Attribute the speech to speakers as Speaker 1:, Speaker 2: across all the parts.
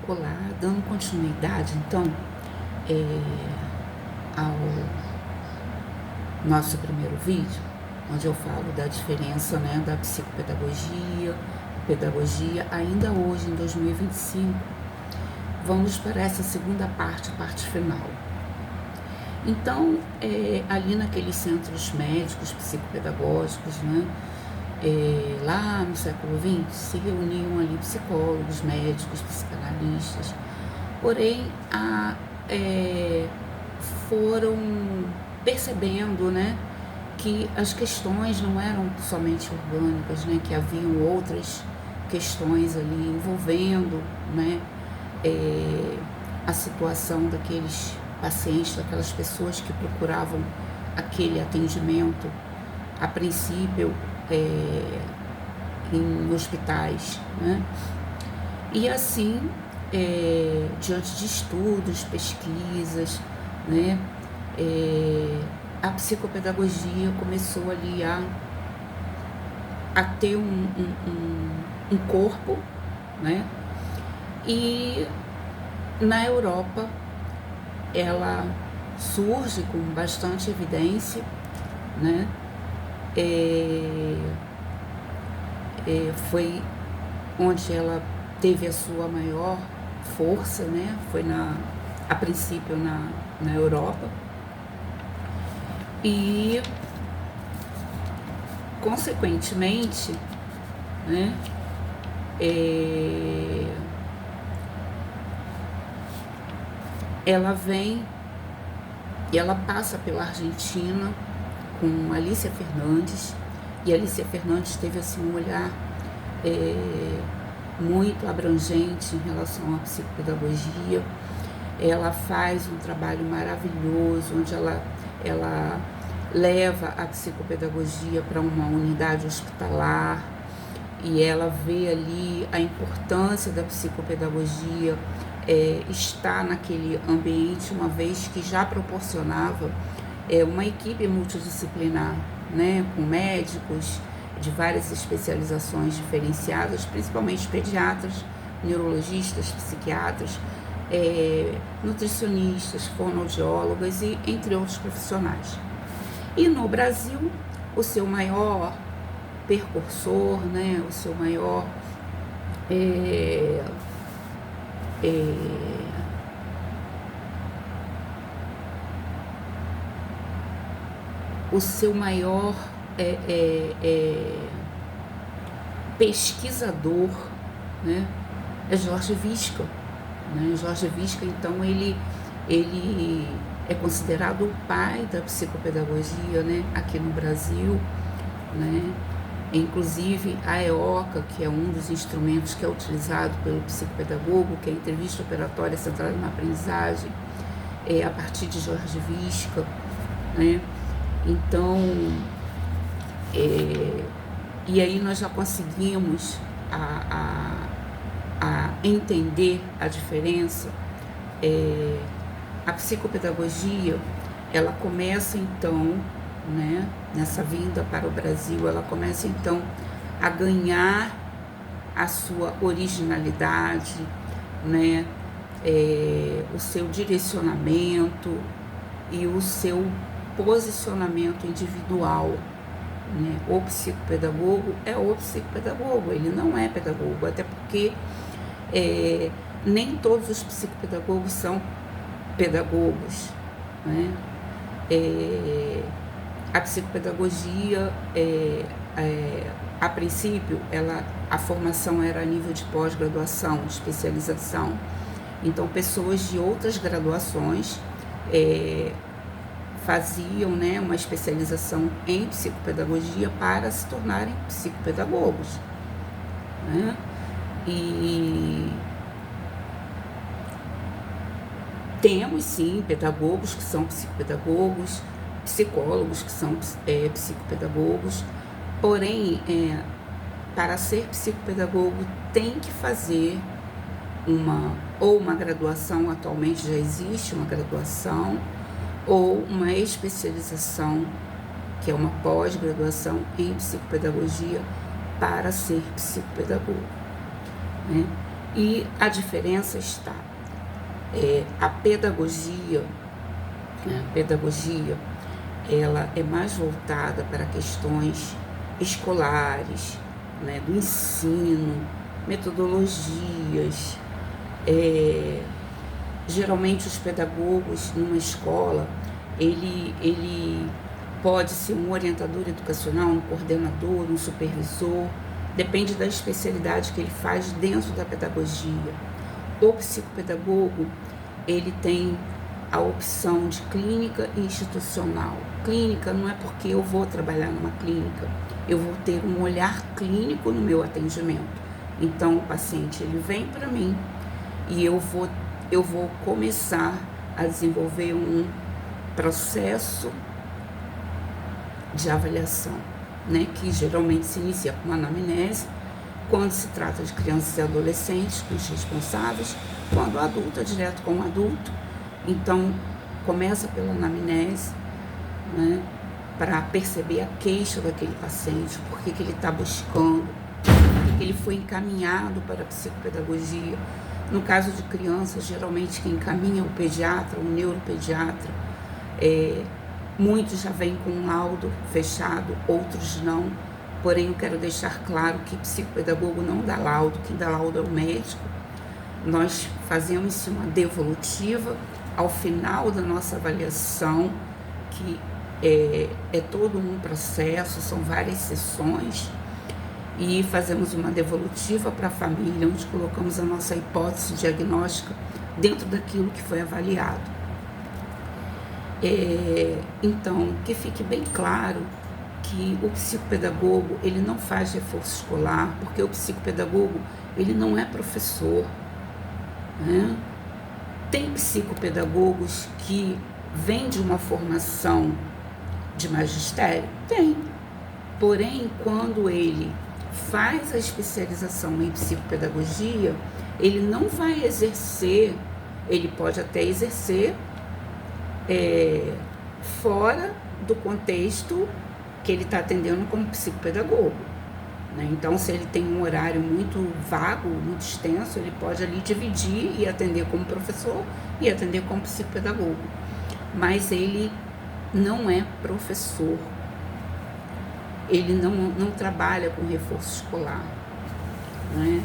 Speaker 1: Olá, dando continuidade então ao nosso primeiro vídeo, onde eu falo da diferença, da psicopedagogia, pedagogia, ainda hoje em 2025, vamos para essa segunda parte, a parte final. Então, ali naqueles centros médicos, psicopedagógicos, lá no século XX, se reuniam ali psicólogos, médicos, psicanalistas, porém foram percebendo, que as questões não eram somente orgânicas, que haviam outras questões ali envolvendo, a situação daqueles pacientes, daquelas pessoas que procuravam aquele atendimento, a princípio em hospitais, E assim, diante de estudos, pesquisas, a psicopedagogia começou ali a ter um corpo, E na Europa ela surge com bastante evidência, foi onde ela teve a sua maior força, foi a princípio na Europa, e consequentemente, ela vem e ela passa pela Argentina com Alicia Fernandes, e Alicia Fernandes teve assim um olhar muito abrangente em relação à psicopedagogia. Ela faz um trabalho maravilhoso, onde ela leva a psicopedagogia para uma unidade hospitalar, e ela vê ali a importância da psicopedagogia estar naquele ambiente, uma vez que já proporcionava uma equipe multidisciplinar, com médicos de várias especializações diferenciadas, principalmente pediatras, neurologistas, psiquiatras, nutricionistas, fonoaudiólogas e entre outros profissionais. E no Brasil, o seu maior percursor, o seu maior o seu maior pesquisador, é Jorge Visca. Jorge Visca, então, ele é considerado o pai da psicopedagogia, aqui no Brasil, Inclusive a EOCA, que é um dos instrumentos que é utilizado pelo psicopedagogo, que é a entrevista operatória centrada na aprendizagem, a partir de Jorge Visca, Então, e aí nós já conseguimos a entender a diferença. A psicopedagogia, ela começa então, nessa vinda para o Brasil, ela começa então a ganhar a sua originalidade, o seu direcionamento e o seu posicionamento individual. O psicopedagogo é o psicopedagogo, ele não é pedagogo, até porque nem todos os psicopedagogos são pedagogos, A psicopedagogia, a princípio, a formação era a nível de pós-graduação, especialização. Então, pessoas de outras graduações faziam uma especialização em psicopedagogia para se tornarem psicopedagogos. E temos, sim, pedagogos que são psicopedagogos, psicólogos que são psicopedagogos, porém, para ser psicopedagogo tem que fazer uma graduação, atualmente já existe uma graduação, ou uma especialização, que é uma pós-graduação em psicopedagogia, para ser psicopedagogo. E a diferença está, a pedagogia, né, ela é mais voltada para questões escolares, né, do ensino, metodologias. Geralmente os pedagogos numa escola, ele pode ser um orientador educacional, um coordenador, um supervisor, depende da especialidade que ele faz dentro da pedagogia. O psicopedagogo, ele tem a opção de clínica e institucional. Clínica não é porque eu vou trabalhar numa clínica, eu vou ter um olhar clínico no meu atendimento. Então o paciente ele vem para mim e eu vou começar a desenvolver um processo de avaliação, né, que geralmente se inicia com uma anamnese, quando se trata de crianças e adolescentes, com os responsáveis, quando adulto é direto com o adulto. Então, começa pela anamnese, né, para perceber a queixa daquele paciente, por que ele está buscando, por que ele foi encaminhado para a psicopedagogia. No caso de crianças, geralmente quem encaminha é o pediatra, o neuropediatra. Muitos já vêm com um laudo fechado, outros não. Porém, eu quero deixar claro que psicopedagogo não dá laudo, quem dá laudo é o médico. Nós fazemos uma devolutiva ao final da nossa avaliação, que é todo um processo, são várias sessões, e fazemos uma devolutiva para a família, onde colocamos a nossa hipótese diagnóstica dentro daquilo que foi avaliado. Então, que fique bem claro que o psicopedagogo, ele não faz reforço escolar, porque o psicopedagogo, ele não é professor, né? Tem psicopedagogos que vêm de uma formação de magistério? Tem. Porém, quando ele faz a especialização em psicopedagogia, ele não vai exercer, ele pode até exercer fora do contexto que ele está atendendo como psicopedagogo, né? Então, se ele tem um horário muito vago, muito extenso, ele pode ali dividir e atender como professor e atender como psicopedagogo. Mas ele não é professor, ele não trabalha com reforço escolar, né?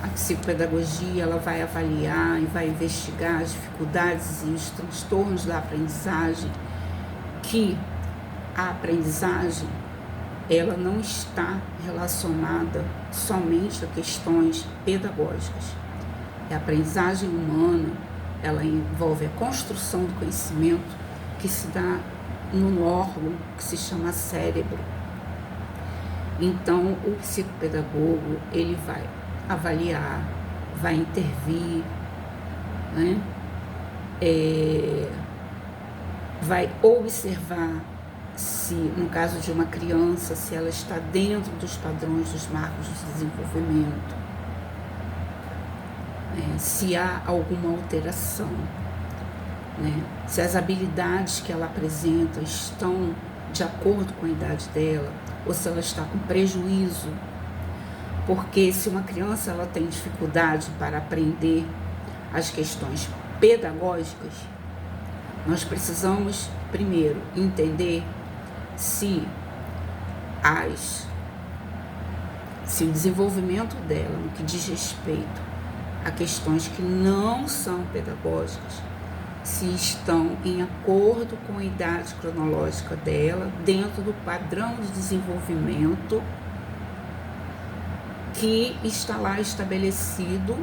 Speaker 1: A psicopedagogia, ela vai avaliar e vai investigar as dificuldades e os transtornos da aprendizagem, que a aprendizagem, ela não está relacionada somente a questões pedagógicas. A aprendizagem humana, ela envolve a construção do conhecimento que se dá num órgão que se chama cérebro. Então, o psicopedagogo, ele vai avaliar, vai intervir, né? Vai observar se, no caso de uma criança, se ela está dentro dos padrões dos marcos de desenvolvimento, se há alguma alteração, né? Se as habilidades que ela apresenta estão de acordo com a idade dela, ou se ela está com prejuízo. Porque se uma criança ela tem dificuldade para aprender as questões pedagógicas, nós precisamos primeiro entender se o desenvolvimento dela, no que diz respeito a questões que não são pedagógicas, se estão em acordo com a idade cronológica dela, dentro do padrão de desenvolvimento que está lá estabelecido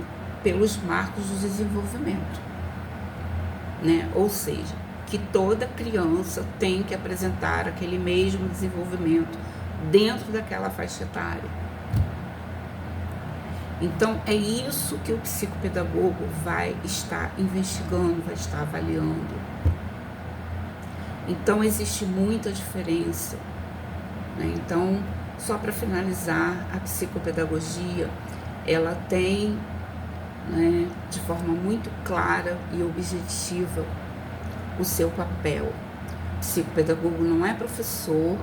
Speaker 1: pelos marcos do desenvolvimento, né? Ou seja, que toda criança tem que apresentar aquele mesmo desenvolvimento dentro daquela faixa etária. Então, é isso que o psicopedagogo vai estar investigando, vai estar avaliando. Então, existe muita diferença, né? Então, só para finalizar, a psicopedagogia, ela tem, né, de forma muito clara e objetiva o seu papel. O psicopedagogo não é professor,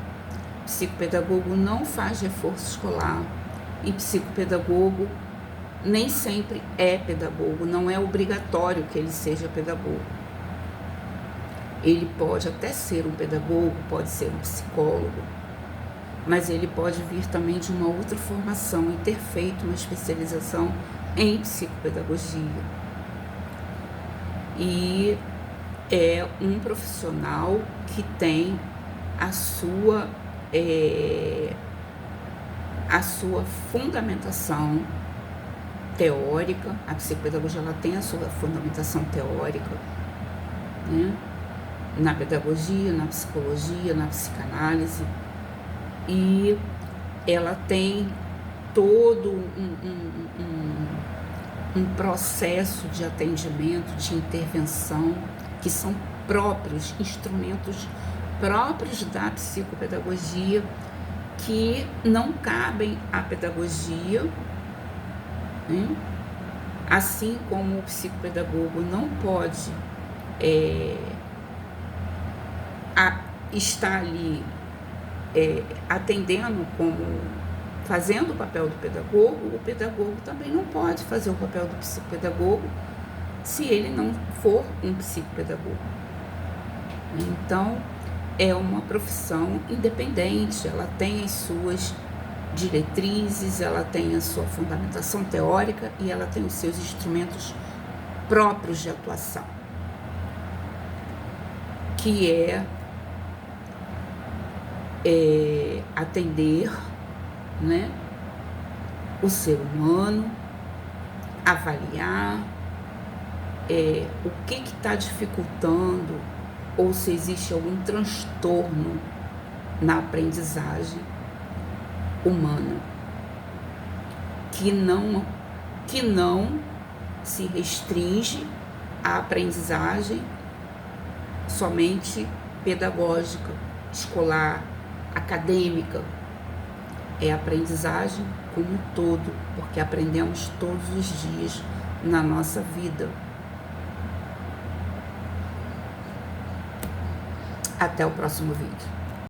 Speaker 1: psicopedagogo não faz reforço escolar, e psicopedagogo nem sempre é pedagogo, não é obrigatório que ele seja pedagogo. Ele pode até ser um pedagogo, pode ser um psicólogo, mas ele pode vir também de uma outra formação e ter feito uma especialização em psicopedagogia. E é um profissional que tem a sua fundamentação teórica. A psicopedagogia, ela tem a sua fundamentação teórica, né? Na pedagogia, na psicologia, na psicanálise, e ela tem todo um processo de atendimento, de intervenção, que são próprios, instrumentos próprios da psicopedagogia, que não cabem à pedagogia, né? Assim como o psicopedagogo não pode estar ali atendendo fazendo o papel do pedagogo, o pedagogo também não pode fazer o papel do psicopedagogo se ele não for um psicopedagogo. Então, é uma profissão independente, ela tem as suas diretrizes, ela tem a sua fundamentação teórica e ela tem os seus instrumentos próprios de atuação, que é atender, né, o ser humano, avaliar o que está dificultando ou se existe algum transtorno na aprendizagem humana, que não se restringe à aprendizagem somente pedagógica, escolar, acadêmica. É aprendizagem como um todo, porque aprendemos todos os dias na nossa vida. Até o próximo vídeo.